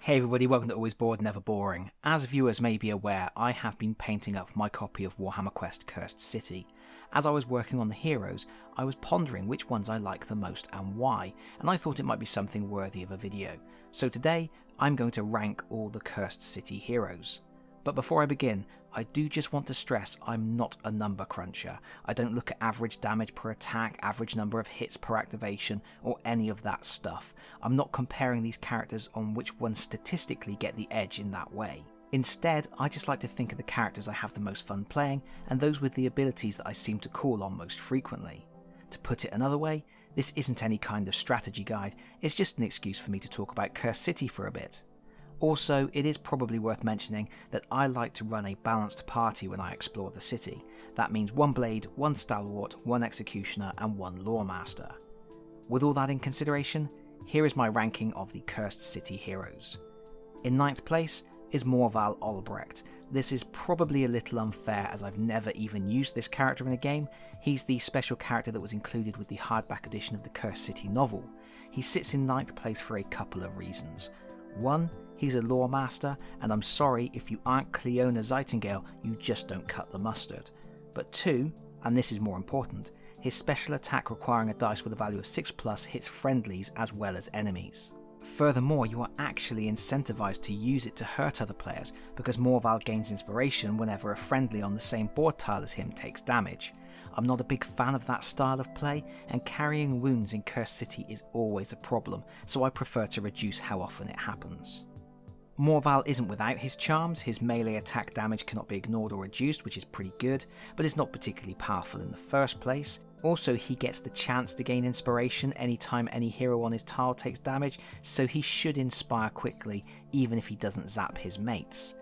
Hey everybody, welcome to Always Bored, Never Boring. As viewers may be aware, I have been painting up my copy of Warhammer Quest Cursed City. As I was working on the heroes, I was pondering which ones I like the most and why, and I thought it might be something worthy of a video. So today, I'm going to rank all the Cursed City heroes. But before I begin, I do just want to stress I'm not a number cruncher. I don't look at average damage per attack, average number of hits per activation, or any of that stuff. I'm not comparing these characters on which ones statistically get the edge in that way. Instead, I just like to think of the characters I have the most fun playing, and those with the abilities that I seem to call on most frequently. To put it another way, this isn't any kind of strategy guide, it's just an excuse for me to talk about Cursed City for a bit. Also, it is probably worth mentioning that I like to run a balanced party when I explore the city. That means one blade, one stalwart, one executioner and one loremaster. With all that in consideration, here is my ranking of the Cursed City heroes. In 9th place is Morval Olbrecht. This is probably a little unfair as I've never even used this character in a game. He's the special character that was included with the hardback edition of the Cursed City novel. He sits in 9th place for a couple of reasons. 1. He's a lore master, and I'm sorry if you aren't CLEONA ZEITENGALE, you just don't cut the mustard. But 2, and this is more important, his special attack requiring a dice with a value of 6+ hits friendlies as well as enemies. Furthermore, you are actually incentivized to use it to hurt other players because Morval gains inspiration whenever a friendly on the same board tile as him takes damage. I'm not a big fan of that style of play, and carrying wounds in Cursed City is always a problem, so I prefer to reduce how often it happens. Morval isn't without his charms. His melee attack damage cannot be ignored or reduced, which is pretty good, but is not particularly powerful in the first place. Also, he gets the chance to gain inspiration anytime any hero on his tile takes damage, so he should inspire quickly even if he doesn't zap his mates.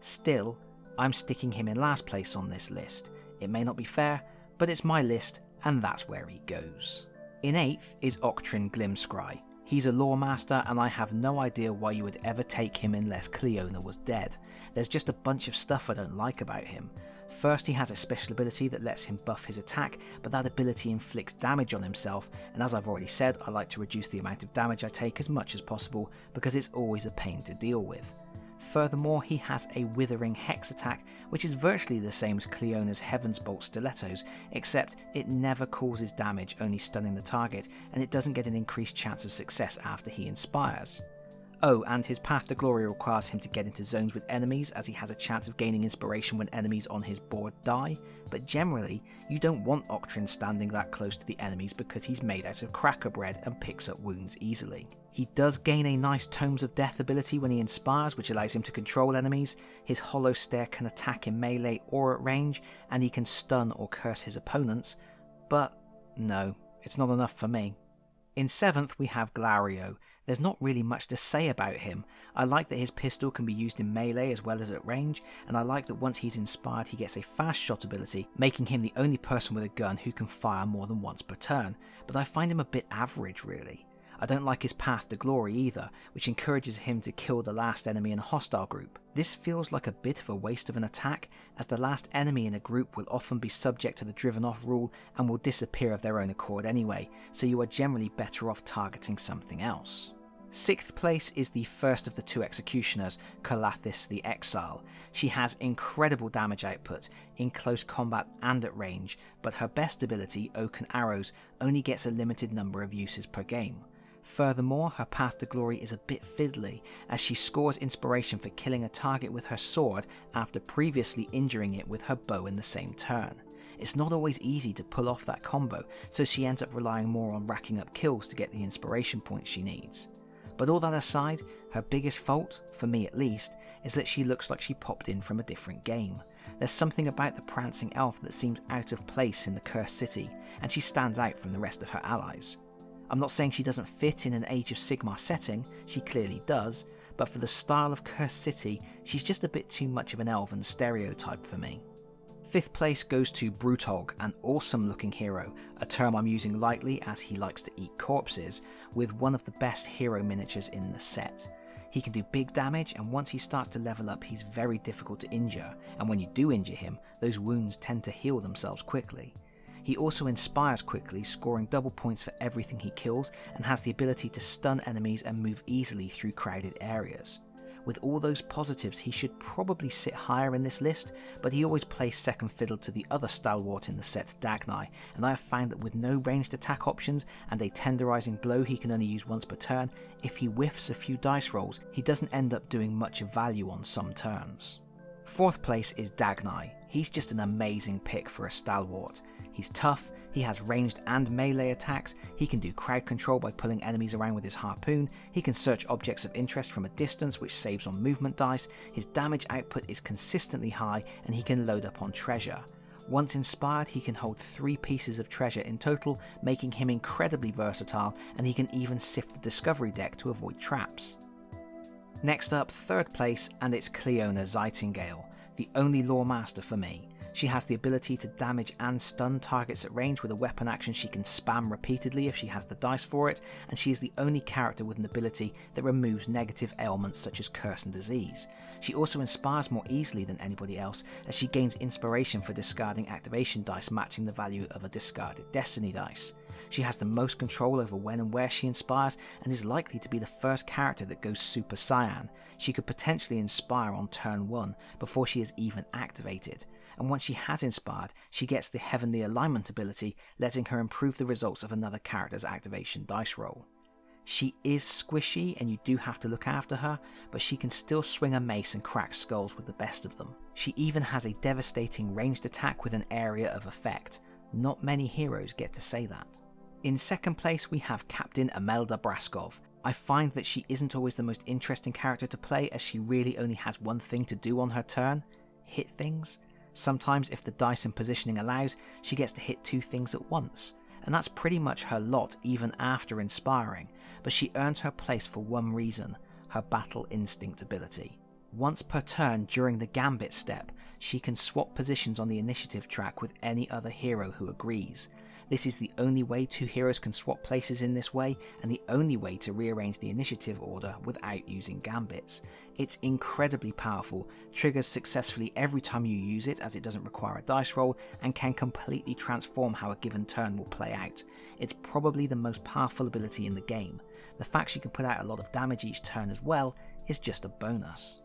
Still, I'm sticking him in last place on this list. It may not be fair, but it's my list and that's where he goes. In 8th is OCTREN GLIMSCHY. He's a lore master and I have no idea why you would ever take him unless CLEONA was dead. There's just a bunch of stuff I don't like about him. First, he has a special ability that lets him buff his attack, but that ability inflicts damage on himself, and as I've already said, I like to reduce the amount of damage I take as much as possible because it's always a pain to deal with. Furthermore, he has a withering hex attack, which is virtually the same as CLEONA's Heaven's Bolt stilettos, except it never causes damage, only stunning the target, and it doesn't get an increased chance of success after he inspires. Oh, and his Path to Glory requires him to get into zones with enemies as he has a chance of gaining inspiration when enemies on his board die, but generally, you don't want OCTREN standing that close to the enemies because he's made out of cracker bread and picks up wounds easily. He does gain a nice Tomes of Death ability when he inspires, which allows him to control enemies. His Hollow Stare can attack in melee or at range, and he can stun or curse his opponents, but no, it's not enough for me. In 7th we have Glario. There's not really much to say about him. I like that his pistol can be used in melee as well as at range, and I like that once he's inspired he gets a fast shot ability, making him the only person with a gun who can fire more than once per turn, but I find him a bit average really. I don't like his Path to Glory either, which encourages him to kill the last enemy in a hostile group. This feels like a bit of a waste of an attack, as the last enemy in a group will often be subject to the driven off rule and will disappear of their own accord anyway, so you are generally better off targeting something else. 6th place is the first of the 2 executioners, QULATHIS the EXILE. She has incredible damage output in close combat and at range, but her best ability, Oaken Arrows, only gets a limited number of uses per game. Furthermore, her Path to Glory is a bit fiddly, as she scores inspiration for killing a target with her sword after previously injuring it with her bow in the same turn. It's not always easy to pull off that combo, so she ends up relying more on racking up kills to get the inspiration points she needs. But all that aside, her biggest fault, for me at least, is that she looks like she popped in from a different game. There's something about the prancing elf that seems out of place in the Cursed City, and she stands out from the rest of her allies. I'm not saying she doesn't fit in an Age of Sigmar setting, she clearly does, but for the style of Cursed City, she's just a bit too much of an elven stereotype for me. 5th place goes to BRUTOGG, an awesome looking hero, a term I'm using lightly as he likes to eat corpses, with one of the best hero miniatures in the set. He can do big damage, and once he starts to level up he's very difficult to injure, and when you do injure him, those wounds tend to heal themselves quickly. He also inspires quickly, scoring double points for everything he kills, and has the ability to stun enemies and move easily through crowded areas. With all those positives, he should probably sit higher in this list, but he always plays second fiddle to the other stalwart in the set, Dagny, and I have found that with no ranged attack options and a tenderizing blow he can only use once per turn, if he whiffs a few dice rolls, he doesn't end up doing much of value on some turns. Fourth place is Dagny. He's just an amazing pick for a stalwart. He's tough, he has ranged and melee attacks, he can do crowd control by pulling enemies around with his harpoon, he can search objects of interest from a distance which saves on movement dice, his damage output is consistently high, and he can load up on treasure. Once inspired, he can hold 3 pieces of treasure in total, making him incredibly versatile, and he can even sift the discovery deck to avoid traps. Next up, third place, and it's CLEONA ZEITENGALE, the only lore master for me. She has the ability to damage and stun targets at range with a weapon action she can spam repeatedly if she has the dice for it, and she is the only character with an ability that removes negative ailments such as curse and disease. She also inspires more easily than anybody else, as she gains inspiration for discarding activation dice matching the value of a discarded destiny dice. She has the most control over when and where she inspires, and is likely to be the first character that goes Super Saiyan. She could potentially inspire on turn 1 before she is even activated, and once she has inspired, she gets the Heavenly Alignment ability, letting her improve the results of another character's activation dice roll. She is squishy and you do have to look after her, but she can still swing a mace and crack skulls with the best of them. She even has a devastating ranged attack with an area of effect. Not many heroes get to say that. In second place, we have Captain EMELDA BRASKOV. I find that she isn't always the most interesting character to play, as she really only has one thing to do on her turn: hit things. Sometimes, if the dice and positioning allows, she gets to hit 2 things at once, and that's pretty much her lot even after inspiring, but she earns her place for one reason: her battle instinct ability. Once per turn during the gambit step, she can swap positions on the initiative track with any other hero who agrees. This is the only way 2 heroes can swap places in this way, and the only way to rearrange the initiative order without using gambits. It's incredibly powerful, triggers successfully every time you use it as it doesn't require a dice roll, and can completely transform how a given turn will play out. It's probably the most powerful ability in the game. The fact she can put out a lot of damage each turn as well is just a bonus.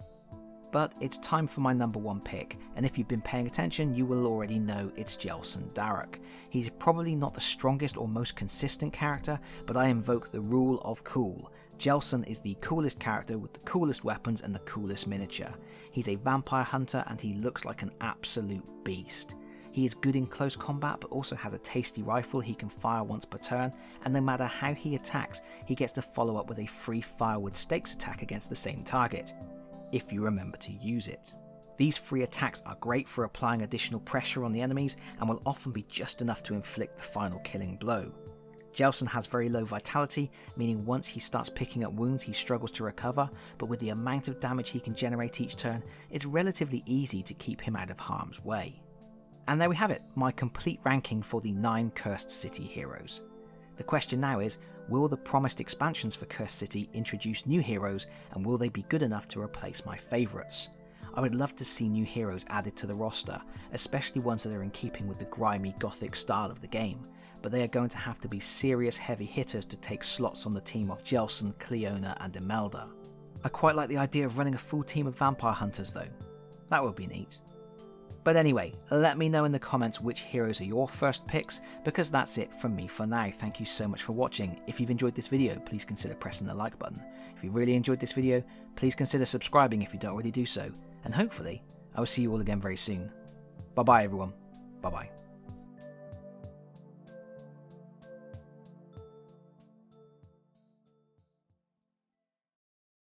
But it's time for my number 1 pick, and if you've been paying attention you will already know it's Jelson Daruk. He's probably not the strongest or most consistent character, but I invoke the rule of cool. Jelson is the coolest character with the coolest weapons and the coolest miniature. He's a vampire hunter and he looks like an absolute beast. He is good in close combat, but also has a tasty rifle he can fire once per turn, and no matter how he attacks, he gets to follow up with a free firewood stakes attack against the same target, if you remember to use it. These free attacks are great for applying additional pressure on the enemies, and will often be just enough to inflict the final killing blow. Jelson has very low vitality, meaning once he starts picking up wounds he struggles to recover, but with the amount of damage he can generate each turn, it's relatively easy to keep him out of harm's way. And there we have it, my complete ranking for the 9 Cursed City heroes. The question now is, will the promised expansions for Cursed City introduce new heroes, and will they be good enough to replace my favourites? I would love to see new heroes added to the roster, especially ones that are in keeping with the grimy gothic style of the game, but they are going to have to be serious heavy hitters to take slots on the team of Jelson, CLEONA and EMELDA. I quite like the idea of running a full team of vampire hunters though. That would be neat. But anyway, let me know in the comments which heroes are your first picks, because that's it from me for now. Thank you so much for watching. If you've enjoyed this video, please consider pressing the like button. If you really enjoyed this video, please consider subscribing if you don't already do so, and hopefully I will see you all again very soon. Bye bye everyone. Bye bye.